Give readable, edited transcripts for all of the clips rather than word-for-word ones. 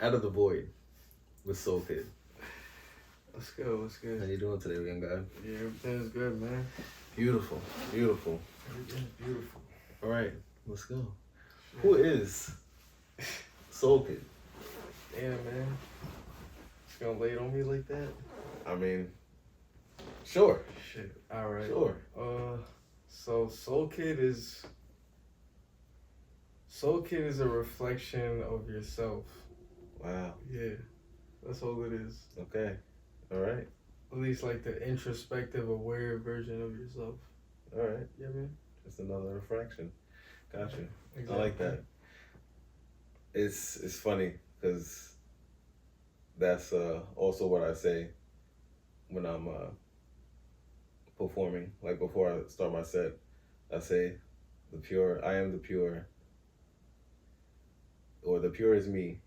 Out of the Void with Solkid. What's good? What's good? How you doing today, young guy? Yeah, everything's good, man. Beautiful, beautiful. Everything's beautiful. All right, let's go. Who is Solkid? Damn, man. Just gonna lay it on me like that? I mean, sure. Shit. All right. Sure. So Solkid is a reflection of yourself. Wow. Yeah, that's all it is. Okay. All right. At least like the introspective, aware version of yourself. All right. You know what I mean? Just another reflection. Gotcha. Exactly. I like that. It's funny because that's also what I say when I'm performing. Like before I start my set, I say, I am the pure, or the pure is me,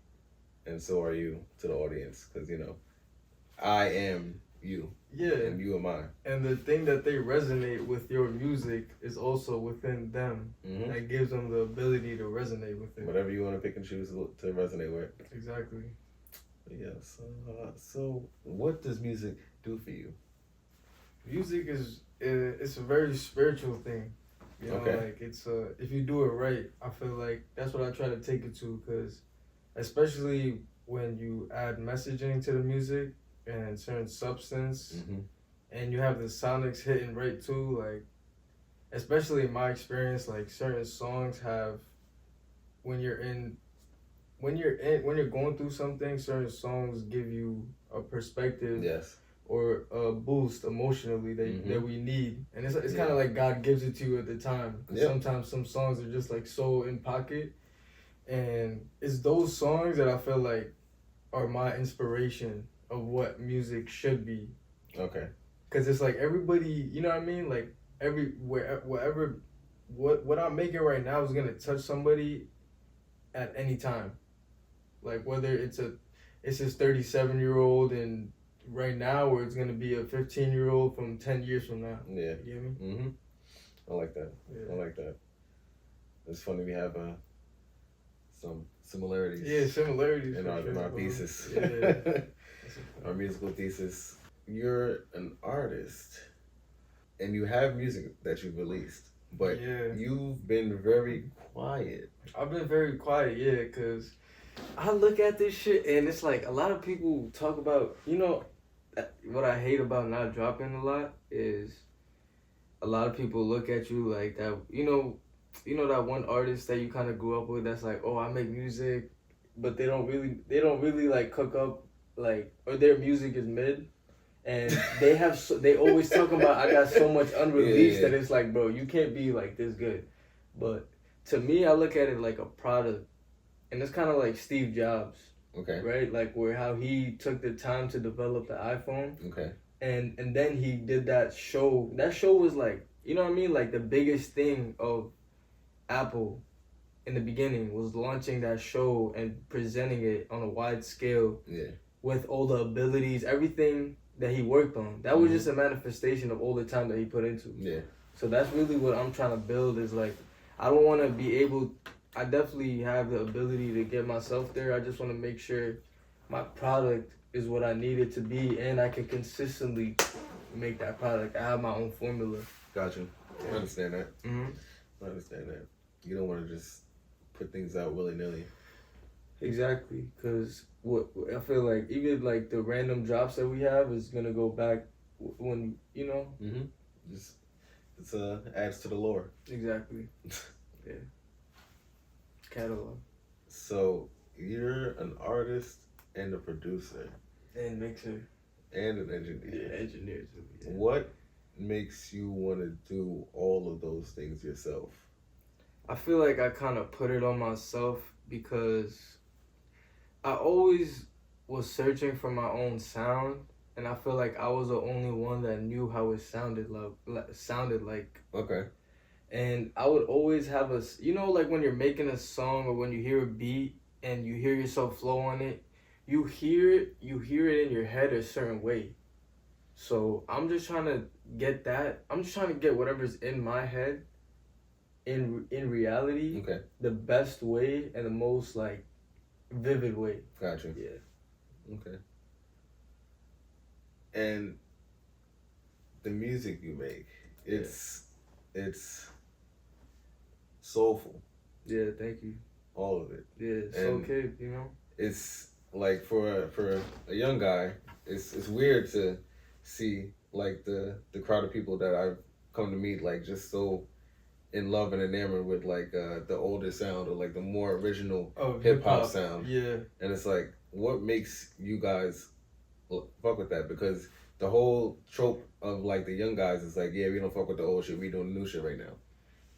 and so are you to the audience. Because, I am you, Yeah. and you are mine. And the thing that they resonate with your music is also within them. Mm-hmm. That gives them the ability to resonate with it. Whatever you want to pick and choose to resonate with. Exactly. Yes. So what does music do for you? Music it's a very spiritual thing. You know, Okay. like it's if you do it right, I feel like that's what I try to take it to, because especially when you add messaging to the music and certain substance, Mm-hmm. and you have the sonics hitting right too, like especially in my experience, like certain songs have when you're going through something, certain songs give you a perspective. Yes. Or a boost emotionally that we need, and it's kind of like God gives it to you at the time. Yep. Sometimes some songs are just like so in pocket, and it's those songs that I feel like are my inspiration of what music should be. Okay. Cause it's like everybody, you know what I mean? Like what I'm making right now is gonna touch somebody at any time. Like whether it's this 37-year-old and right now, or it's gonna be a 15-year-old from 10 years from now. Yeah. You get me? Mm-hmm. I like that. Yeah. I like that. It's funny we have some similarities. Yeah, similarities in our thesis. Yeah. Our musical thesis. You're an artist, and you have music that you've released, but you've been very quiet. I've been very quiet, yeah, because I look at this shit and it's like a lot of people talk about, what I hate about not dropping a lot is a lot of people look at you like that, that one artist that you kind of grew up with that's like, oh, I make music, but they don't really like cook up, like, or their music is mid, and they always talk about, I got so much unreleased that it's like, bro, you can't be like this good. But to me, I look at it like a product, and it's kind of like Steve Jobs. Okay. Right? Like how he took the time to develop the iPhone. Okay. And then he did that show. That show was like, you know what I mean? Like the biggest thing of Apple in the beginning was launching that show and presenting it on a wide scale. Yeah. With all the abilities, everything that he worked on. That was just a manifestation of all the time that he put into. Yeah. So that's really what I'm trying to build, is like, I don't want to be able, I definitely have the ability to get myself there. I just want to make sure my product is what I need it to be, and I can consistently make that product. I have my own formula. Gotcha. I understand that. Mm-hmm. I understand that. You don't want to just put things out willy-nilly. Exactly, because what I feel like, even like the random drops that we have is going to go back when, Mm-hmm. Just, it's adds to the lore. Exactly. Yeah. Catalog. So you're an artist and a producer. And mixer. And an engineer. Yeah, engineer too. Yeah. What makes you want to do all of those things yourself? I feel like I kind of put it on myself because I always was searching for my own sound, and I feel like I was the only one that knew how it sounded like. Okay. And I would always have like when you're making a song or when you hear a beat and you hear yourself flow on it, you hear it in your head a certain way. So I'm just trying to get that. I'm just trying to get whatever's in my head in reality, okay, the best way and the most vivid way. Gotcha. Yeah. Okay. And the music you make, it's soulful. Yeah, thank you. All of it. Yeah, Solkid, you know. It's like for a young guy, it's weird to see like the crowd of people that I've come to meet like just so in love and enamored with like the older sound or like the more original hip hop sound. Yeah. And it's like, what makes you guys fuck with that? Because the whole trope of like the young guys is like, yeah, we don't fuck with the old shit, we doing the new shit right now.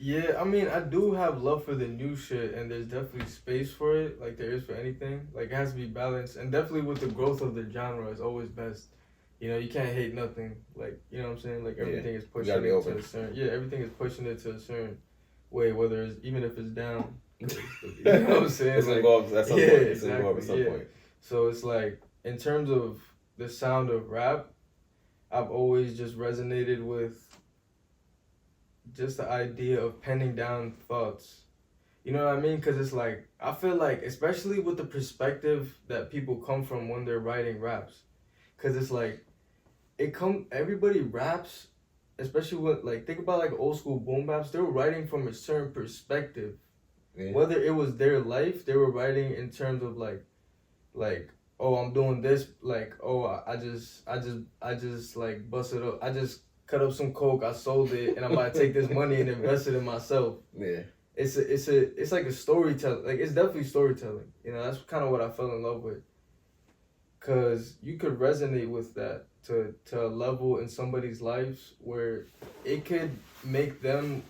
Yeah, I mean, I do have love for the new shit, and there's definitely space for it, like there is for anything. Like, it has to be balanced, and definitely with the growth of the genre, it's always best. You know, you can't hate nothing. Like, you know what I'm saying? Like, everything is pushing it to a certain... Yeah, everything is pushing it to a certain way, whether it's... Even if it's down. You know what I'm saying? It's gonna go up at some point. It's gonna go up at some point. So, it's like, in terms of the sound of rap, I've always just resonated with just the idea of penning down thoughts. You know what I mean? Because it's like, I feel like, especially with the perspective that people come from when they're writing raps. Because it's like, everybody raps, especially with, like, think about like old school boom baps, they were writing from a certain perspective. Yeah. Whether it was their life, they were writing in terms of like, oh, I'm doing this, like, oh, I just like busted up, I just cut up some coke, I sold it, and I'm about to take this money and invest it in myself. Yeah. It's like a storytelling. Like, it's definitely storytelling. You know, that's kind of what I fell in love with. Cause you could resonate with that to a level in somebody's lives where it could make them.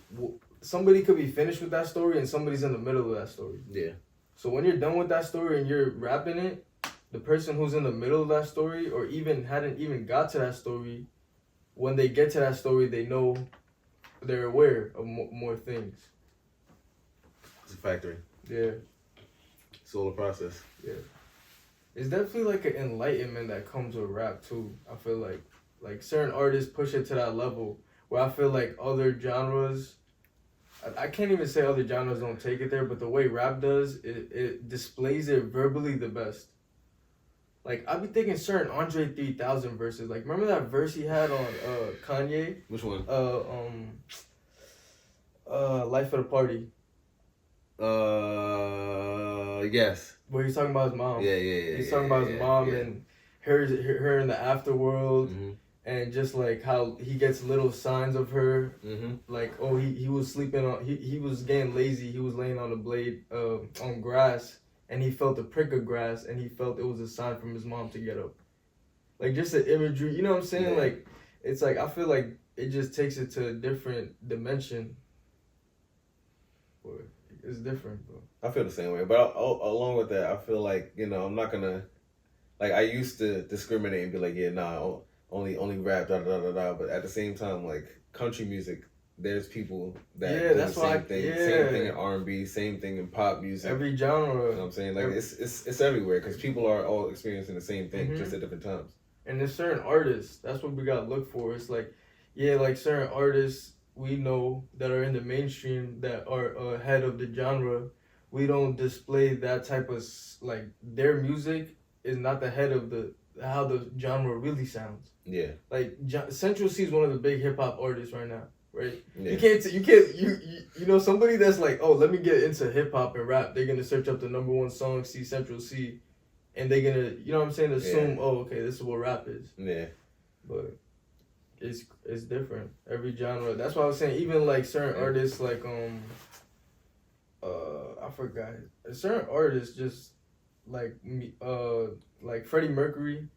Somebody could be finished with that story and somebody's in the middle of that story. Yeah. So when you're done with that story and you're rapping it, the person who's in the middle of that story or even hadn't even got to that story, when they get to that story, they know, they're aware of more things. It's a factory. Yeah. It's all a process. Yeah. It's definitely like an enlightenment that comes with rap too. I feel like certain artists push it to that level where I feel like other genres, I can't even say other genres don't take it there, but the way rap does, it displays it verbally the best. Like, I be thinking certain Andre 3000 verses. Like, remember that verse he had on Kanye? Which one? Life of the Party. Yes. Where he's talking about his mom. Yeah. He's talking about his mom and her in the afterworld. Mm-hmm. And just like how he gets little signs of her. Mm-hmm. Like, oh, he was sleeping on, he was getting lazy. He was laying on a blade on grass. And he felt a prick of grass, and he felt it was a sign from his mom to get up. Like, just the imagery, you know what I'm saying? Yeah. Like, it's like, I feel like it just takes it to a different dimension. It's different, bro. I feel the same way. But along with that, I feel like, you know, I'm not going to, like, I used to discriminate and be like, yeah, nah, only rap, da-da-da-da-da. But at the same time, like, country music, there's people that do the same thing. Yeah. Same thing in R&B, same thing in pop music. Every genre. You know what I'm saying? Like, it's everywhere because people are all experiencing the same thing, just at different times. And there's certain artists, that's what we got to look for. It's like, yeah, like certain artists we know that are in the mainstream that are ahead of the genre. We don't display that type of, like, their music is not the head of how the genre really sounds. Yeah. Like, Central C is one of the big hip-hop artists right now. Right, yeah. You know, somebody that's like, oh, let me get into hip hop and rap. They're gonna search up the #1 song, see Central C, and they're gonna, you know what I'm saying, assume, oh, okay, this is what rap is. Yeah. But it's different. Every genre. That's why I was saying, even like certain artists, like I forgot. Certain artists just like Freddie Mercury.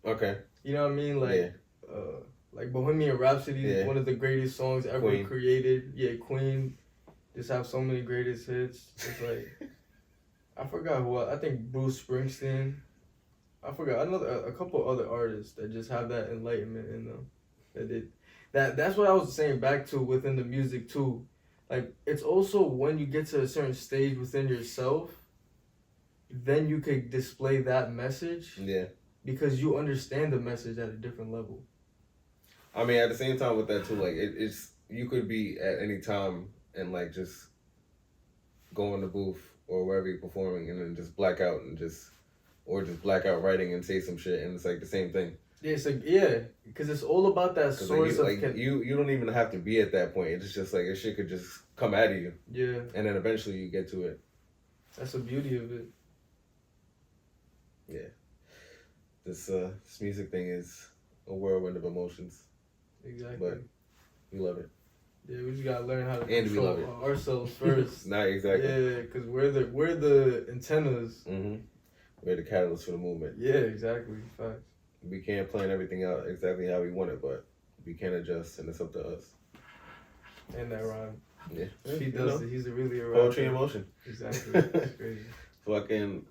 Okay. You know what I mean? Like like Bohemian Rhapsody is one of the greatest songs ever created. Yeah, Queen just have so many greatest hits. It's like, I forgot who. I think Bruce Springsteen. I forgot a couple other artists that just have that enlightenment in them. That's what I was saying back to within the music too. Like, it's also when you get to a certain stage within yourself, then you could display that message. Yeah. Because you understand the message at a different level. I mean, at the same time with that too, like it's you could be at any time and like just go in the booth or wherever you're performing, and then just black out and just black out writing and say some shit, and it's like the same thing. Yeah, it's like because it's all about that source you don't even have to be at that point. It's just like your shit could just come out of you. Yeah. And then eventually you get to it. That's the beauty of it. Yeah. This music thing is a whirlwind of emotions. Exactly. But we love it. Yeah, we just gotta learn how to And we love it. ourselves first. Not exactly. Yeah, because we're the antennas. Mm-hmm. We're the catalyst for the movement. Yeah, exactly. Facts. We can't plan everything out exactly how we want it, but we can adjust, and it's up to us. And that rhyme. Yeah. He does it. He's really a poetry in motion. Exactly. It's crazy. Fucking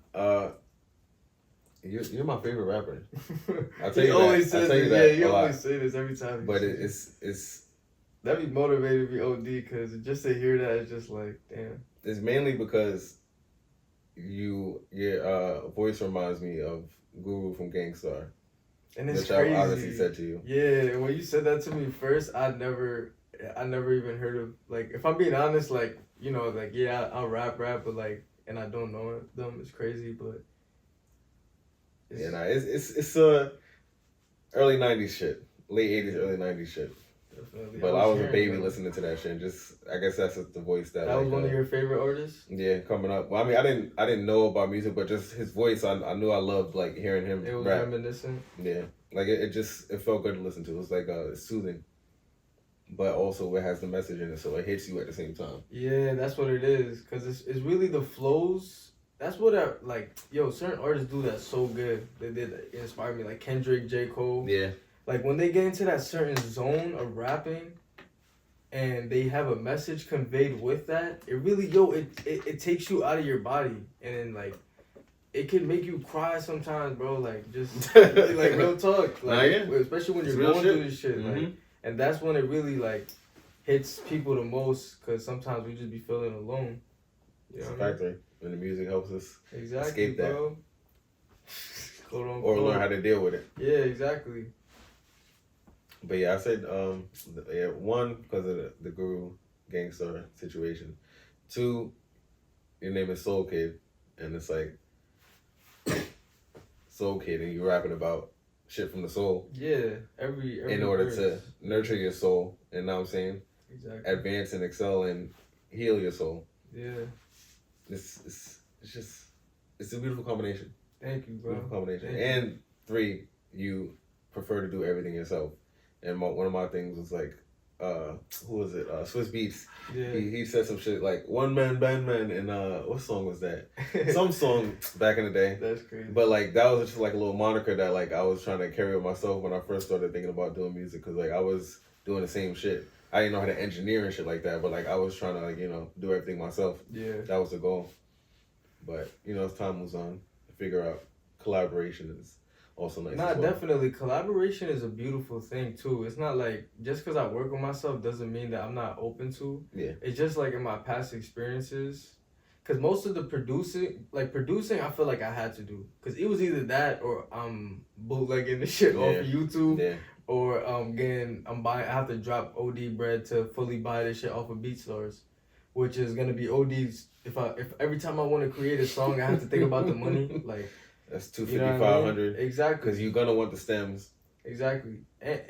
you're my favorite rapper. I'll tell He you always that. says I'll tell you this. that. Yeah, he a lot. always say this every time. But it's that be motivated me OD because just to hear that is just like damn. It's mainly because your voice reminds me of Guru from Gangstar. And it's which crazy. I obviously said to you. Yeah, when you said that to me first, I never even heard of, like, if I'm being honest, like, you know, like, yeah, I'll rap, but like, and I don't know them. It's crazy, but it's early '90s shit, late '80s, early '90s shit. Definitely. But I was a baby listening to that shit. And just I guess that's just the voice that. That was one of your favorite artists. Yeah, coming up. Well, I mean, I didn't know about music, but just his voice, I knew I loved like hearing him. It was rap. reminiscent. Yeah, like it felt good to listen to. It was like it's soothing, but also it has the message in it, so it hits you at the same time. Yeah, that's what it is. Cause it's really the flows. That's what certain artists do that so good. They did inspire me, like Kendrick, J. Cole. Yeah. Like when they get into that certain zone of rapping, and they have a message conveyed with that, it really it takes you out of your body, and then like it can make you cry sometimes, bro. Like just like real talk, like especially when you're going through this shit, mm-hmm. like, and that's when it really like hits people the most, because sometimes we just be feeling alone. You know it's a factory, and the music helps us escape that, bro. or learn how to deal with it. Yeah, exactly. But yeah, I said one because of the Guru Gangstar situation. Two, your name is Solkid, and it's like Solkid, and you're rapping about shit from the soul. Yeah, every in order verse. to nurture your soul, and now I'm saying exactly advance and excel and heal your soul. Yeah, it's a beautiful combination. Thank you, bro. Beautiful combination. Thank and you. Three, you prefer to do everything yourself. And one of my things was like, who was it? Swiss Beats. Yeah. He said some shit like one man band man, and what song was that? Some song back in the day. That's crazy. But like that was just like a little moniker that like I was trying to carry with myself when I first started thinking about doing music, because like I was doing the same shit. I didn't know how to engineer and shit like that, but like I was trying to like do everything myself. Yeah. That was the goal. But as time moves on, to figure out collaboration is also nice. Nah, definitely. Collaboration is a beautiful thing too. It's not like just because I work with myself doesn't mean that I'm not open to. Yeah. It's just like in my past experiences, because most of the producing, I feel like I had to do, because it was either that or I'm bootlegging the shit off of YouTube. Yeah. Or I have to drop OD bread to fully buy this shit off of BeatStars, which is gonna be OD's. If every time I want to create a song, I have to think about the money. Like that's $250, $500. Exactly. Because you're gonna want the stems. Exactly. And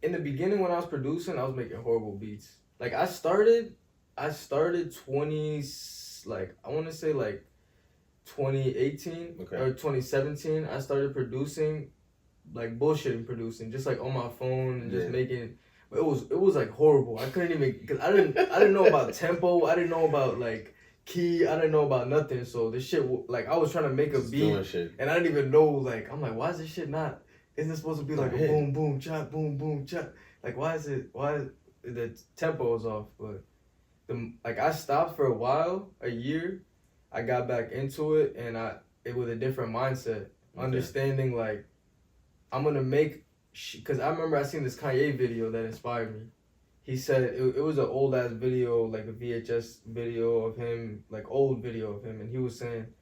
in the beginning when I was producing, I was making horrible beats. Like I started 2018 or 2017. I started producing. Like bullshitting producing, just like on my phone and just making. It was like horrible. I couldn't even, because I didn't know about tempo. I didn't know about like key. I didn't know about nothing. So this shit, like I was trying to make a beat and I didn't even know. Like I'm like, why is this shit not? Isn't it supposed to be like a boom boom chop boom boom chop? Like why is the tempo is off? But I stopped for a while, a year. I got back into it and it was a different mindset, understanding like. I'm gonna make, because I remember I seen this Kanye video that inspired me. He said it was an old ass video, like a VHS video of him, like old video of him, and he was saying,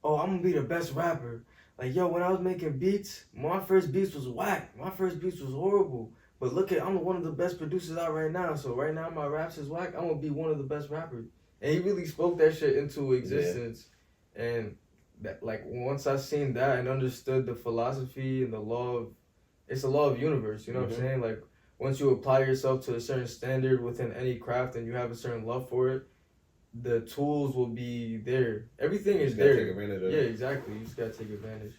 "Oh, I'm gonna be the best rapper. Like yo, when I was making beats, my first beats was whack. My first beats was horrible. But look I'm one of the best producers out right now. So right now my raps is whack. I'm gonna be one of the best rappers." and he really spoke that shit into existence. And that, like, once I seen that and understood the philosophy and the law of, it's a law of universe, you know what I'm saying? Like, once you apply yourself to a certain standard within any craft and you have a certain love for it, the tools will be there. Everything is there. Take advantage of yeah, it. exactly. You just gotta take advantage.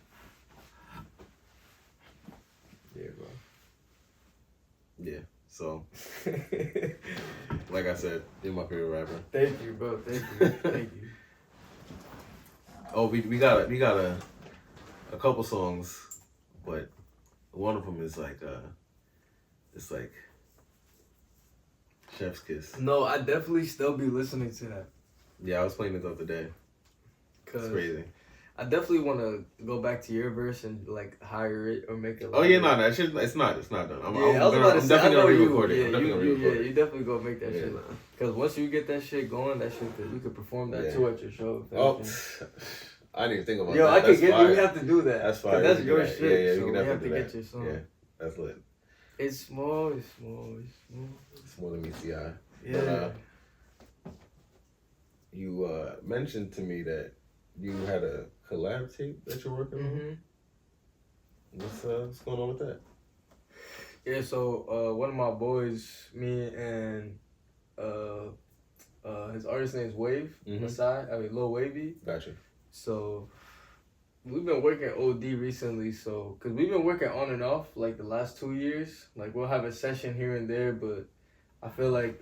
Yeah, bro. Yeah. So, like I said, you're my favorite rapper. Thank you, bro. Thank you. Thank you. Oh, we got a couple songs, but one of them is like it's like Chef's Kiss. No, I definitely still be listening to that. Yeah, I was playing it the other day. It's crazy. I definitely want to go back to your verse and like hire it or make it. Oh yeah, no, that shit. It's not done. I'm I'm definitely gonna re-record it. Yeah, you definitely gonna make that shit. Because once you get that shit going, that shit we could perform that too at your show. Oh, I didn't even think about that. Yo, I could get. We have to do that. That's fine. That's your shit. Yeah, so we have to get your song. Yeah, that's lit. It's small. It's small. It's small. It's more than meets the eye. Yeah. But, you mentioned to me that you had a collab tape that you're working on. What's going on with that? Yeah, so one of my boys, me and his artist name's Wave, Lil Wavy. Gotcha. So we've been working OD recently, so because we've been working on and off like the last 2 years. Like we'll have a session here and there, but I feel like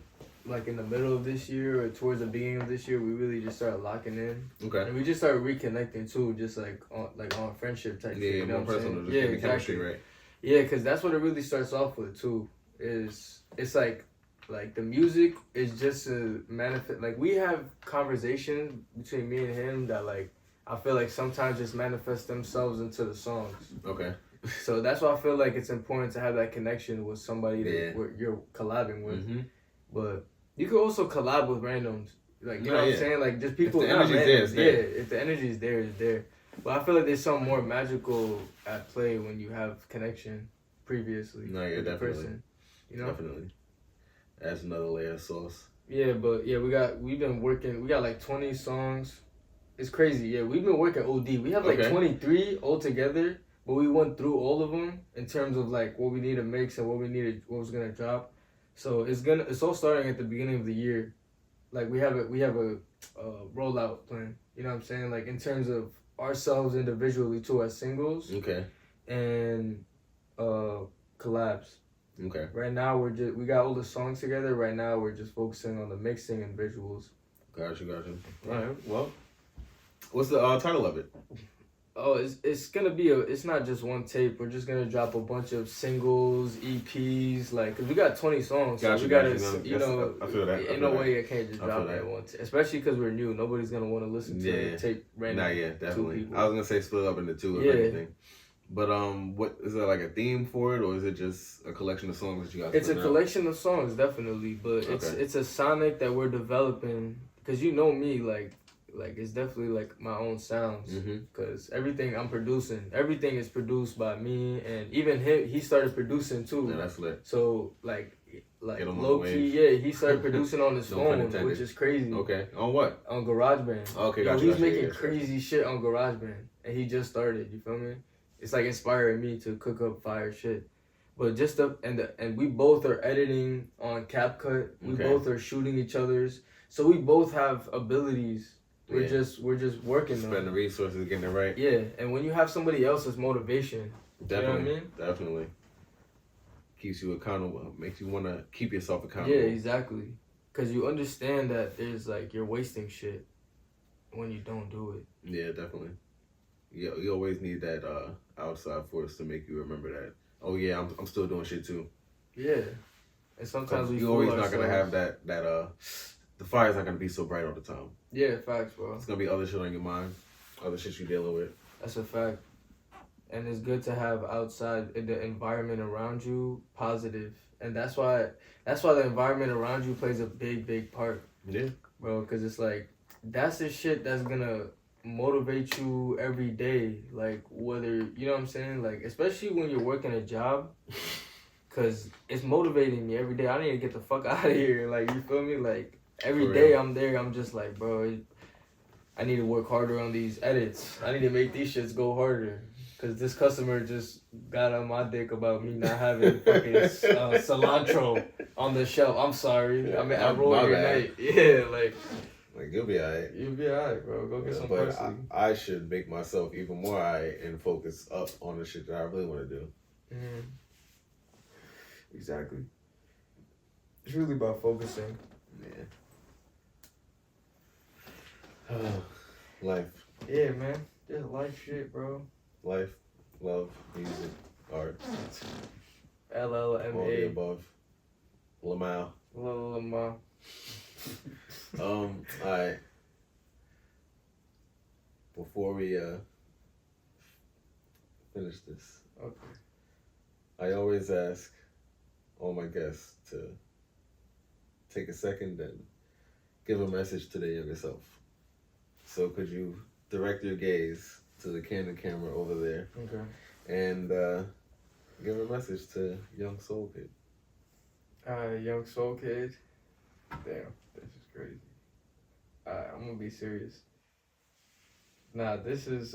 in the middle of this year or towards the beginning of this year, we really just started locking in. Okay. And we just started reconnecting too, just like on friendship type shit. You know more personal. Yeah, exactly. Right. Yeah, because that's what it really starts off with too. It's like the music is just a manifest. Like we have conversations between me and him that like I feel like sometimes just manifest themselves into the songs. Okay. So that's why I feel like it's important to have that connection with somebody that you're collabing with. Mm-hmm. But you could also collab with randoms. Like, you know what I'm saying? Like, just people. If the energy's there, it's there. Yeah, if the energy is there, it's there. But I feel like there's something more magical at play when you have connection previously with the person. You know? Definitely. Adds another layer of sauce. Yeah, but yeah, we've been working. We got like 20 songs. It's crazy. Yeah, we've been working OD. We have like 23 altogether, but we went through all of them in terms of like what we need to mix and what was gonna drop. So it's all starting at the beginning of the year. Like we have a rollout plan. You know what I'm saying? Like in terms of ourselves individually too as singles. Okay. And collabs. Okay. Right now we got all the songs together. Right now we're just focusing on the mixing and visuals. Gotcha. All right. Well, what's the title of it? Oh, it's gonna be it's not just one tape. We're just gonna drop a bunch of singles, EPs, like, cause we got 20 songs. So we gotta, you know, I feel that. In no way I can't just drop that one. Especially cause we're new. Nobody's gonna want to listen to the tape randomly. Nah, yeah, definitely. I was gonna say split up into two or anything. But what is there like a theme for it, or is it just a collection of songs that you guys? It's a collection of songs, definitely. But it's a sonic that we're developing. Cause you know me, like it's definitely like my own sounds, because everything I'm producing, everything is produced by me, and even he started producing too. Yeah, that's lit. So like low key, he started producing on his phone, which is crazy. Okay, on what? On GarageBand. Okay, gotcha. He's making crazy shit on GarageBand, and he just started. You feel me? It's like inspiring me to cook up fire shit. But just and we both are editing on CapCut. We both are shooting each other's. So we both have abilities. We're just working on spending the resources, getting it right. Yeah, and when you have somebody else's motivation, definitely, you know what I mean? Definitely keeps you accountable, makes you want to keep yourself accountable. Yeah, exactly. Because you understand that there's like you're wasting shit when you don't do it. Yeah, definitely. You always need that outside force to make you remember that. Oh yeah, I'm still doing shit too. Yeah, and sometimes you're always not gonna have that the fire's not gonna be so bright all the time. Yeah, facts, bro. It's gonna be other shit on your mind, other shit you're dealing with. That's a fact. And it's good to have outside the environment around you positive, and that's why the environment around you plays a big part. Yeah, bro, because it's like that's the shit that's gonna motivate you every day. Like whether you know what I'm saying, like especially when you're working a job. Cause it's motivating me every day. I need to get the fuck out of here. Like, you feel me? Like Every day I'm there, I'm just like, bro, I need to work harder on these edits. I need to make these shits go harder. Cause this customer just got on my dick about me not having fucking cilantro on the shelf. I'm sorry. Yeah, I mean, I ruined your night. Yeah, like you'll be alright. You'll be alright, bro. Go get some parsley. I should make myself even more alright and focus up on the shit that I really want to do. Mm-hmm. Exactly. It's really about focusing. Yeah. Life. Yeah, man. Just life shit, bro. Life, love, music, art. LLMA. All the above. Lamau. Lamau. Alright. Before we finish this, okay. I always ask all my guests to take a second and give a message to their younger self. So could you direct your gaze to the Canon camera over there? Okay. And give a message to young Solkid. Young Solkid. Damn, this is crazy. I'm gonna be serious. Nah, this is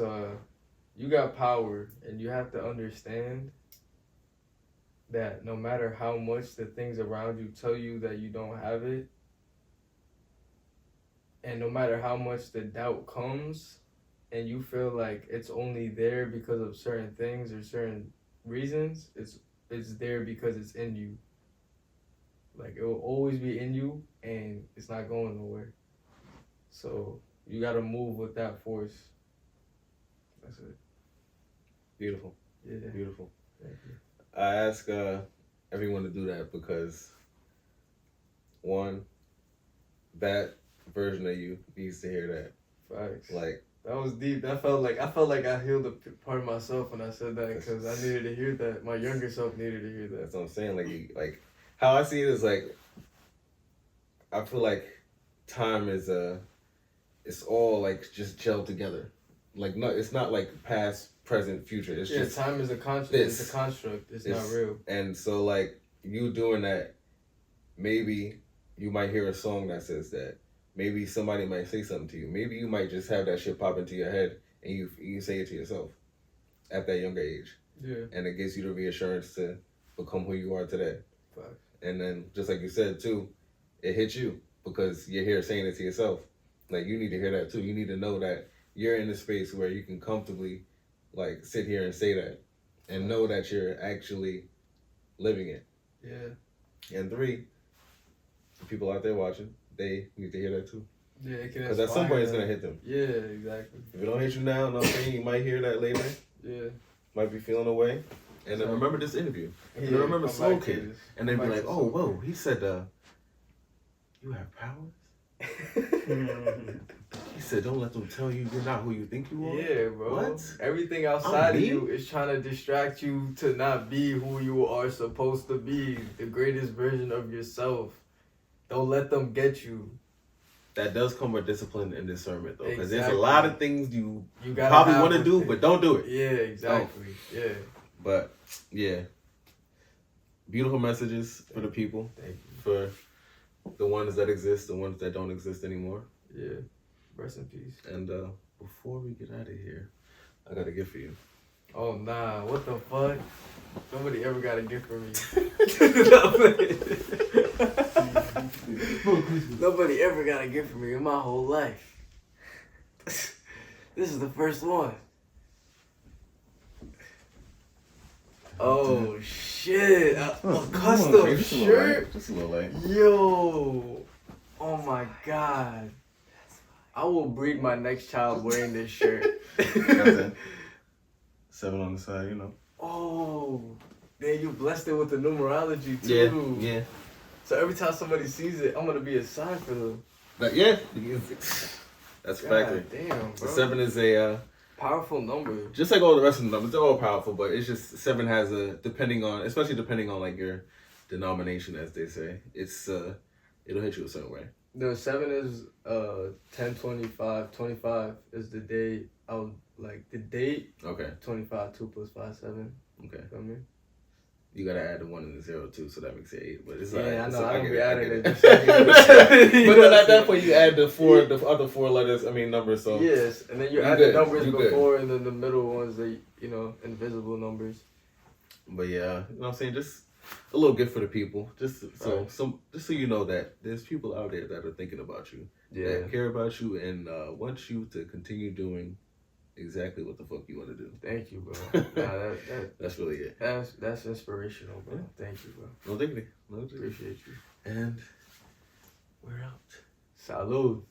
you got power, and you have to understand that no matter how much the things around you tell you that you don't have it, and no matter how much the doubt comes, and you feel like it's only there because of certain things or certain reasons, it's there because it's in you. Like, it will always be in you, and it's not going nowhere. So you gotta move with that force. That's it. Beautiful. Yeah. Beautiful. Thank you. I ask everyone to do that because, one, that version of you needs to hear that. Facts. Like, that was deep. I felt like I healed a part of myself when I said that, because I needed to hear that. My younger self needed to hear that. That's what I'm saying. Like how I see it is like, I feel like time is it's all like just gelled together. Like, no, it's not like past, present, future. It's just time is a construct. It's a construct. It's not real. And so like you doing that, maybe you might hear a song that says that. Maybe somebody might say something to you. Maybe you might just have that shit pop into your head and you say it to yourself at that younger age. Yeah. And it gives you the reassurance to become who you are today. Facts. And then, just like you said too, it hits you because you're here saying it to yourself. Like, you need to hear that too. You need to know that you're in a space where you can comfortably, like, sit here and say that and know that you're actually living it. Yeah. And 3, the people out there watching, they need to hear that too. Yeah, it can. Because at some point it's gonna hit them. Yeah, exactly. If it don't hit you now, you know what I'm saying, you might hear that later. Yeah. Might be feeling away. And then remember this interview. Yeah, and then remember Solkid. And then be like, oh, whoa, he said, you have powers? He said, don't let them tell you you're not who you think you are. Yeah, bro. What? Everything outside of you is trying to distract you to not be who you are supposed to be, the greatest version of yourself. Don't let them get you. That does come with discipline and discernment, though. Because Exactly. there's a lot of things you gotta probably want to do, but don't do it. Yeah, exactly. Don't. Yeah. But, yeah. Beautiful messages for the people. Thank you. For the ones that exist, the ones that don't exist anymore. Yeah. Rest in peace. And before we get out of here, I got a gift for you. Oh, nah. What the fuck? Nobody ever got a gift for me. Nobody ever got a gift for me in my whole life. This is the first one. Oh shit! A custom shirt. Just a little light. Yo! Oh my god! I will breed my next child wearing this shirt. 7 on the side, you know. Oh, man, you blessed it with the numerology too. Yeah. So every time somebody sees it, I'm gonna be a sign for them. But yeah, that's factory. Damn, bro. The 7 is a powerful number. Just like all the rest of the numbers, they're all powerful, but it's just 7 has especially depending on like your denomination, as they say, it's it'll hit you a certain way. No, 7 is 10/25. 25 is the day. The date. Okay. 25. 2 + 5 7. Okay. Feel me? You gotta add the 1 and the 0 too, so that makes it 8. But it's Yeah, alright. I know. So I don't get be it, I adding get it. it. Just so you But know then what at I'm that saying? point, you add the other 4 letters. I mean numbers. So Yes, and then you You add good, the numbers you good. before, and then the middle ones, invisible numbers. But yeah, you know what I'm saying? Just a little gift for the people. Just so Right. just so you know that there's people out there that are thinking about you, Yeah. that care about you, and want you to continue doing exactly what the fuck you want to do. Thank you, bro. Nah, That's really it. that's inspirational, bro. Thank you, bro. No diggity. No diggity. Appreciate you. And we're out. Salud.